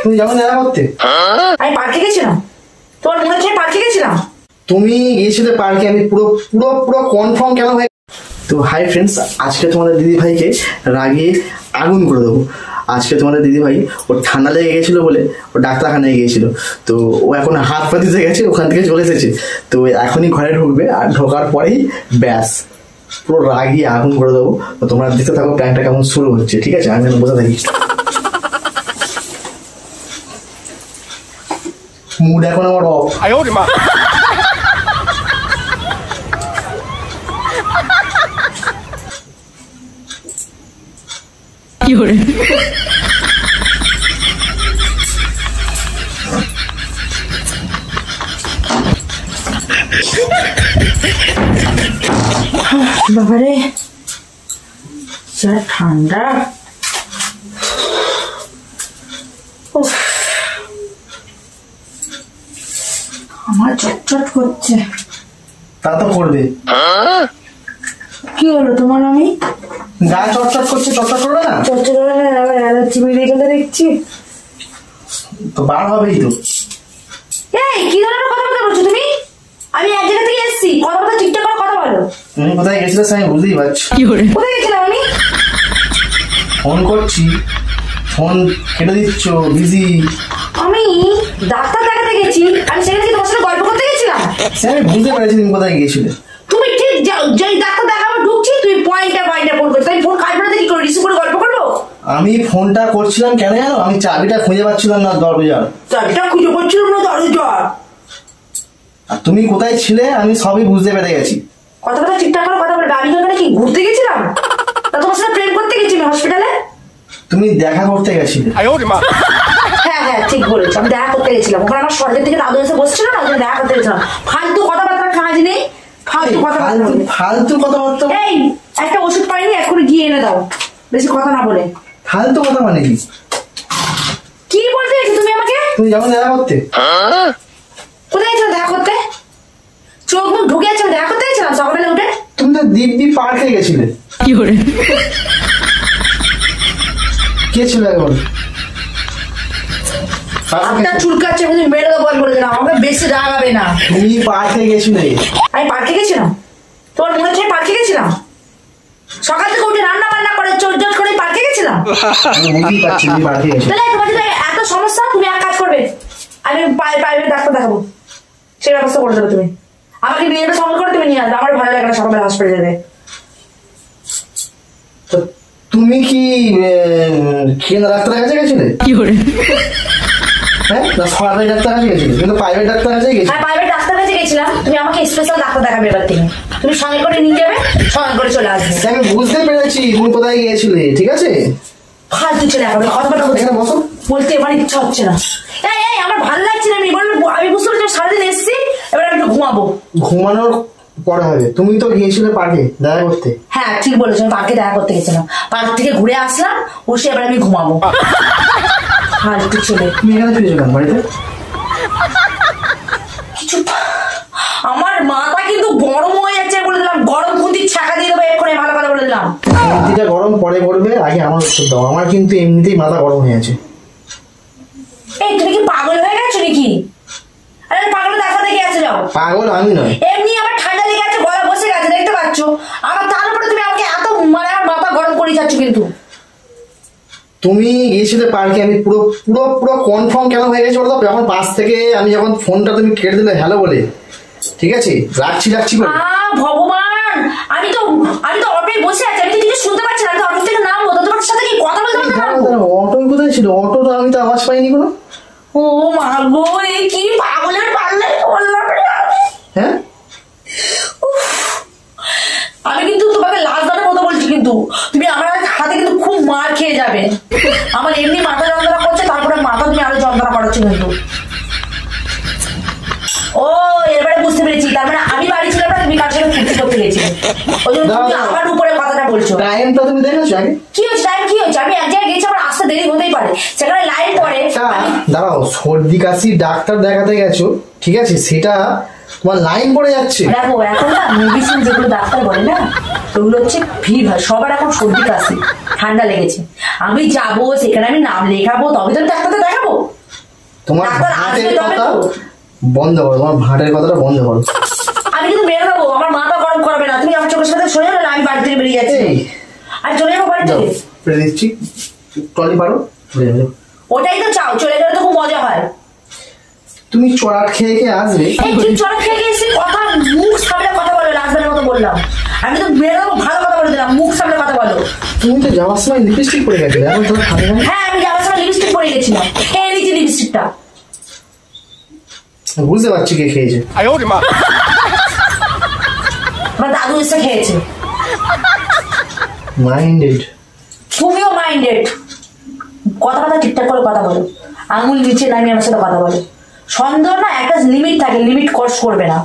তুমি যাবে দেখা করতে? আমি পার্কে গেছিলাম। তোমার মনে হচ্ছে পার্কে গেছিলাম? তুমি গিয়েছিলে পার্কে, আমি পুরো পুরো পুরো কনফার্ম কেন হয়ে। তো হাই ফ্রেন্ডস, আজকে তোমাদের দিদি ভাইকে রাগিয়ে আগুন করে দেবো। আজকে তোমাদের দিদি ভাই ওর ঠান্ডা লেগে গেছিলো বলে ও ডাক্তারখানায় গিয়েছিল। তো ও এখন হাত পা দিতে গেছে, ওখান থেকে চলে এসেছে। তো এখনই ঘরে ঢুকবে, আর ঢোকার পরেই ব্যাস পুরো রাগিয়ে আগুন করে দেবো। তো তোমরা দেখতে থাকো প্ল্যানটা কেমন শুরু হচ্ছে, ঠিক আছে? আমি বসে থাকি। মুড এখন আমার অফ। কি করে বাবারে যা ঠান্ডা। আমার চটচট করছে। তা তো করবে। কি হলো তোমার? আমি গা চটচট করছে, চটচট করবে না? চটচট করে না, আবার অ্যালার্জি বেরিয়ে গেলে দেখছি। তো বার হবেই তো। এই কি ধরনের কথা বলছো তুমি? আমি এক জায়গা থেকে এসেছি, কথা বলতে ঠিকঠাক করে কথা বলো। তুমি কোথায় গেছিলে আমি বুঝতেই পারছি। কি করে কোথায় গেছিলাম আমি? ফোন করছি, ফোন কেটে দিচ্ছ, বিজি। আমি ডাক্তার দেখাতে গেছি, আমি সেখানে কি তোমার সাথে গল্প করতে গেছিলাম? আমি বুঝতে পেরেছি তুমি কোথায় গিয়েছিলে। তুমি ঠিক যেই ডাক্তার দেখাবো ঢুকছি, তুমি পয়েন্টে ফোন করছো। তাই ফোন কাটবে না, কি করে রিসিভ করে গল্প করবো? আমি ফোনটা করছিলাম কেন জানো? আমি চাবিটা খুঁজে পাচ্ছিলাম না দরজার। চাবিটা খুঁজে পাচ্ছিলাম না দরজার। আর তুমি কোথায় ছিলে আমি সবই বুঝতে পেরে গেছি। কথা ঠিকঠাক করে কথা বলবে। আমি ওখানে কি ঘুরতে গেছিলাম না তোমার সাথে প্রেম করতে গেছি আমি হসপিটালে? তুমি দেখা করতে গেছিলে। হ্যাঁ হ্যাঁ ঠিক বলেছো, আমি দেখা করতে গেছিলাম। ওখানে আমার সরকার থেকে দাদু এসে বসছিল না, ওখানে দেখা করতে গেছিলাম। ফালতু কথাবার্তা কাজ নেই, ফালতু কথাবার্তা। ফালতু কথাবার্তা? এই একটা ওষুধ পাইনি, এক্ষুনি গিয়ে এনে দাও, বেশি কথা না বলে। ফালতু কথা মানে কি? কি বলতে গেছি তুমি আমাকে? তুমি যাবে দেখা করতে? কোথায় গেছিলাম দেখা করতে? চোখ মুখ ঢুকে যাচ্ছে, দেখা করতে গেছিলাম সকালে উঠে। তুমি তো দিব্যি পার্কে গেছিলে। কি করে কে ছিল একবার? আপনার চুলকাচ্ছে, বুঝি মেরে দেবো বলে দিলাম। আমাকে বেশি রাগাবে না। তুমি পার্কে গেছিলে। আমি পার্কে গেছিলাম? তোমার মনে হচ্ছে পার্কে গেছিলাম? সকাল থেকে উঠে রান্না বান্না করে চোরজট করে পার্কে গেছিলাম। তাহলে তোমার যদি এত সমস্যা, তুমি এক কাজ করবে, আমি প্রাইভেট ডাক্তার দেখাবো, সেই ব্যবস্থা করে দেবে। তুমি আমাকে নিয়ে যাবে সঙ্গে করে, তুমি নিয়ে আসবে। আমার ভালো লাগে না সকালে হসপিটালে যেতে। তুমি কি ডাক্তার কাছে গেছিলে? কি করে হ্যাঁ, সরকারি ডাক্তার কাছে গেছিলে? কিন্তু প্রাইভেট ডাক্তার কাছে গেছিলে? হ্যাঁ, প্রাইভেট ডাক্তার কাছে গেছিলাম। তুমি আমাকে স্পেশাল ডাক্তার দেখাবে এবার থেকে। তুমি সঙ্গে করে নিয়ে যাবে, সঙ্গে করে চলে আসবে। আমি বুঝতে পেরেছি তুমি কোথায় গিয়েছিলে, ঠিক আছে? ফালতু চলে আসবে, কথা বলতে বলতে এবার ইচ্ছা হচ্ছে না। এই আমার ভালো লাগছে না। আমি বলবো, আমি বুঝতে পারছি সারাদিন এসেছি, এবার আমি একটু ঘুমাবো। ঘুমানোর পরে হবে। তুমি তো গিয়েছিলে পার্কে দেখা করতে। হ্যাঁ ঠিক বলেছো, আমি পার্কে দেখা করতে গেছিলাম। পার্ক থেকে ঘুরে আসলাম, বসে এবার আমি ঘুমাবো। ফালতু ছেলে। তুমি এখানে ফিরে গেলাম বাড়িতে। কিছু আমার মাথা কিন্তু গরম হয়ে যাচ্ছে বলে দিলাম। গরম খুঁতির ছাকা দিয়ে দেবো এক্ষুনি, ভালো কথা বলে দিলাম। খুঁতিটা গরম পরে করবে, আগে আমার ওষুধ দাও। আমার কিন্তু এমনিতেই মাথা গরম হয়ে আছে। এই তুমি কি পাগল হয়ে গেছো নাকি? আরে পাগল ডাক্তার দেখে আসে যাও। পাগল আমি নয়, এমনি আমার ঠান্ডা লেগে আছে, গলা বসে গেছে, দেখতে পাচ্ছ? আমার তার উপরে তুমি আমাকে এত মানে আমার মাথা গরম করে যাচ্ছ। কিন্তু তুমি গিয়েছিলে পার্কে, আমি পুরো পুরো পুরো কনফার্ম কেন হয়ে গেছে বলতো? যখন পাশ থেকে আমি যখন ফোনটা তুমি কেটে দিলে হ্যালো বলে, ঠিক আছে, রাখছি করে। ভগবান, আমি তো অটোয় বসে আছি, আমি তো কিছু শুনতে পাচ্ছি না। আমি তো অটো থেকে নামবো, তো তোমার সাথে কি কথা বলতে পারবো? অটো কোথায় ছিল? অটো তো আমি তো আওয়াজ পাইনি কোনো। ও মা গো, এই কি পাগলের পাল্লে বললাম। হ্যাঁ, আমি কিন্তু তোমাকে লাস্ট বারের মতো বলছি, কিন্তু তুমি আমার হাতে কিন্তু খুব মার খেয়ে যাবে। আমার এমনি মাথা যন্ত্রণা করছে, তারপরে মাথা তুমি আরো যন্ত্রণা করাচ্ছ কিন্তু। ও এবারে বুঝতে পেরেছি, তার মানে আমি বাড়ি ছিলাম না, তুমি কার সাথে ফুর্তি করতে গেছিলে, ওই জন্য তুমি আমার উপরে কথাটা বলছো। টাইমটা তুমি দেখেছো আগে? কি হয়েছে টাইম? কি হয়েছে? আমি এক জায়গায় গেছি, আমার আসতে দেরি হতেই পারে, সেখানে লাইন পড়ে। দাঁড়াও, সর্দি কাশি ডাক্তার দেখাতে গেছো, ঠিক আছে, সেটা তোমার লাইন পড়ে যাচ্ছে। দেখো এখন না মেডিসিন যেগুলো ডাক্তার বলে না, ওগুলো হচ্ছে ভিড় হয়, সবার এখন সর্দি কাশি ঠান্ডা লেগেছে। আমি যাবো সেখানে, আমি নাম লেখাবো, তবে তো ডাক্তারকে দেখাবো। তোমার ডাক্তার আসবে ভাটের তবে কথা তো। বন্ধ করো, তোমার ভাটের কথাটা বন্ধ করো। আমি কিন্তু মেরে দেবো, আমার মাথা গরম করবে না। তুমি আমার চোখের সাথে শোনো না, আমি বাড়ি থেকে বেরিয়ে যাচ্ছি। এই, আর চলে যাবো বাড়ি যাও, থেকে। ফেলে দিচ্ছি, ট্রলি পারো, চলে যাবে। ওটাই তো চাও, চলে গেলে তো খুব মজা হয়। তুমি চড়াট খেয়ে খেয়ে আসবে। এই তুই চড়া খেয়ে গেছি, কথা মুখ সামনে কথা বলো, রাজধানীর মতো বললাম। আমি তো মেরে দেবো, ভালো কথা বলে দিলাম, মুখ সামনে কথা বলো। তুমি তো যাওয়ার সময় লিপস্টিক পরে গেছিলে, এখন তোমার খাবে না। হ্যাঁ, আমি যাওয়ার সময় লিপস্টিক পরে গেছিলাম, খেয়ে নিয়েছি লিপস্টিকটা। বুঝতে পারছি কে খেয়েছে। আমার দাদু এসে খেয়েছে। মাইন্ডেড। তুমিও মাইন্ডেড। কথা ঠিকঠাক করে কথা বলো, আঙুল নিচে নামিয়ে আমার সাথে কথা বলো। সন্দেহ না একটা লিমিট থাকে, লিমিট ক্রস করবে না।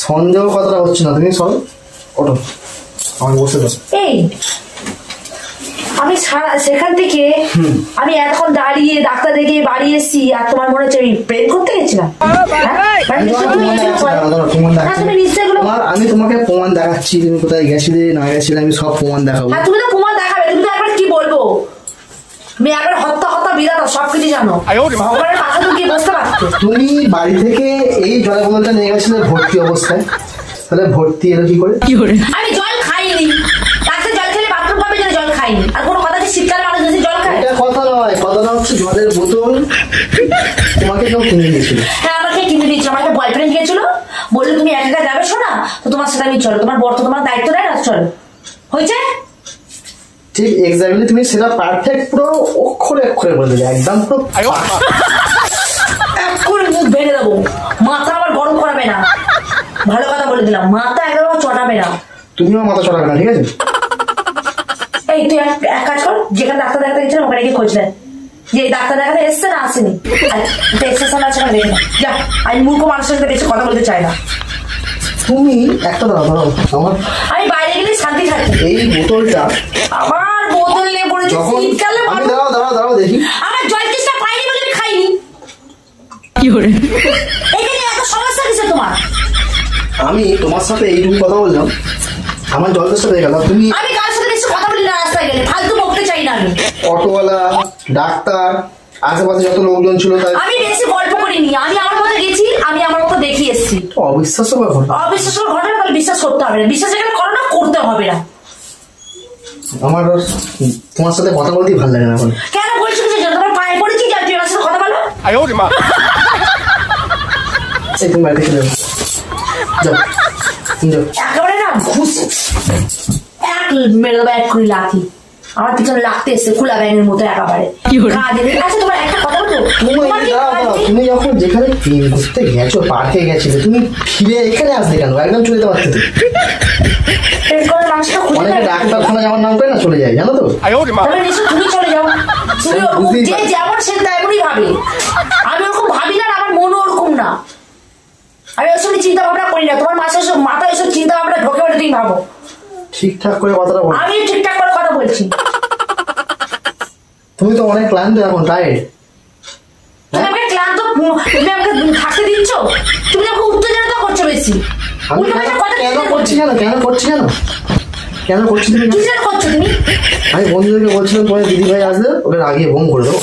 সন্দেহ কথাটা হচ্ছে না, তুমি সরো, ওঠো, আমার বসে দাও। এই আমি সেখান থেকে আমি এতক্ষণ দাঁড়িয়ে ডাক্তার দেখে বাড়ি এসেছি, আর তোমার মনে হচ্ছে আমি প্রেম করতে গেছিলাম? তুমি নিশ্চয়ই এগুলো, আমি তোমাকে প্রমাণ দেখাচ্ছি, তুমি কোথায় গেছিলে না গেছিলে, আমি সব প্রমাণ দেখাবো। হ্যাঁ তুমি তো প্রমাণ দেখাবে। তুমি তো একবার কি বলবো, তুমি একবার হত্যা বিধাতা সবকিছু জানো, ভগবানের পাশে তো গিয়ে বসতে পারতো। তুমি বাড়ি থেকে এই জলের বোতলটা নিয়ে গেছিলে ভর্তি অবস্থায়, তাহলে ভর্তি এলো কি করে? আমি জল খাইনি, ডাক্তার জল খেলে বাথরুম পাবে, জন্য জল খাইনি। আর কোনো কথা আছে শীতকালে মানুষ বেশি জল খায়? এটা কথা নয়, কথাটা হচ্ছে জলের বোতল তোমাকে কেউ কিনে দিয়েছিল। হ্যাঁ, আমাকে কিনে দিয়েছিল, আমার একটা বয়ফ্রেন্ড গিয়েছিল, বললো তুমি একা একা যাবে শোনা, তো তোমার সাথে আমি চলো, তোমার বর তো তোমার দায়িত্ব নেয় না, চলো। হয়েছে? ঠিক এক্স্যাক্টলি তুমি সেটা পারফেক্ট পুরো অক্ষরে অক্ষরে বলে দিলে, একদম পুরো এক করে মুখ ভেঙে দেবো, মাথা আমার গরম করাবে না। ভালো কথা বলে দিলাম, মাথা একদম চটাবে না। তুমিও মাথা চড়াবে না, ঠিক আছে? এই তুই এক কাজ কর, যেখানে ডাক্তার দেখাতে গেছিলাম ওখানে গিয়ে খোঁজ নেয় যে এই ডাক্তার দেখাতে এসছে না আসেনি। এক্সেশন আছে না, দেখে না। যা, আমি মূর্খ মানুষের সাথে বেশি কথা বলতে চাই না। তুমি একটা দাঁড়াও, আমার আমি বাইরে গেলে শান্তি থাকি। এই বোতলটা আমার বোতল নিয়ে পড়েছে, যখন শীতকালে আমি দাঁড়াও দেখি, আমার জল কেসটা পাইনি বলে আমি খাইনি। এখানে এত সমস্যা কিসে তোমার? আমি তোমার সাথে এইটুকু কথা বললাম, আমার জলদের সাথে গেলাম, তুমি আমি কার সাথে বেশি কথা বলি না রাস্তায় গেলে, ফালতু বকতে চাই না আমি। অটোওয়ালা, ডাক্তার, আশেপাশে যত লোকজন ছিল, তাই আমি বেশি গল্প করিনি, আমি আমার মতো গেছি, আমি আমার মতো দেখিয়ে এসেছি। অবিশ্বাস্য ব্যাপার। অবিশ্বাস্য ঘটনা, তাহলে বিশ্বাস করতে হবে না, বিশ্বাস যেখানে করো না করতে হবে না। আমার তোমার সাথে কথা বলতেই ভালো লাগে না এখন। কেন বলছো কিছু জন্য? তোমার পায়ে পড়েছি, যাও তুই আমার সাথে কথা বলো। এই তুমি বাড়িতে খেলে যাও, যাও। একেবারে না ঘুষ এক মেরে দেবো, এক করে লাথি। আমার পিছনে লাগতে এসছে খোলা ব্যাঙের মতো একেবারে। আচ্ছা তোমার একটা কথা বলতো, তুমি যখন যেখানে ঘুরতে গেছো, পার্কে গেছিলে, তুমি ফিরে এখানে আসলে কেন? একদম চলে যেতে পারতে তো। অনেকে ডাক্তারখানা যাওয়ার নাম করে না চলে যায়, জানো তো? তুমি চলে যাও, যে যেমন সে তেমনই ভাবে। আমি ওরকম ভাবি না, আমার মনও ওরকম না। আমি ওসব চিন্তা ভাবনা করি না। তোমার মাথায় এসব চিন্তা ভাবনা ঢোকে বলে তুমি ভাবো। ঠিকঠাক করে কথাটা বল। আমি ঠিকঠাক করে কথা বলছি। তুমি তো অনেক ক্লান্ত এখন, টায়ার্ড। তুমি আমাকে ক্লান্ত, তুমি আমাকে থাকতে দিচ্ছ, তুমি আমাকে উত্তেজনা করছো বেশি। কেন করছি তুমি কি করছো তুমি? আমি বন্ধুদেরকে বলছিলাম তোমার দিদি ভাই আসলে ওকে রাগিয়ে বোম করে দেবো।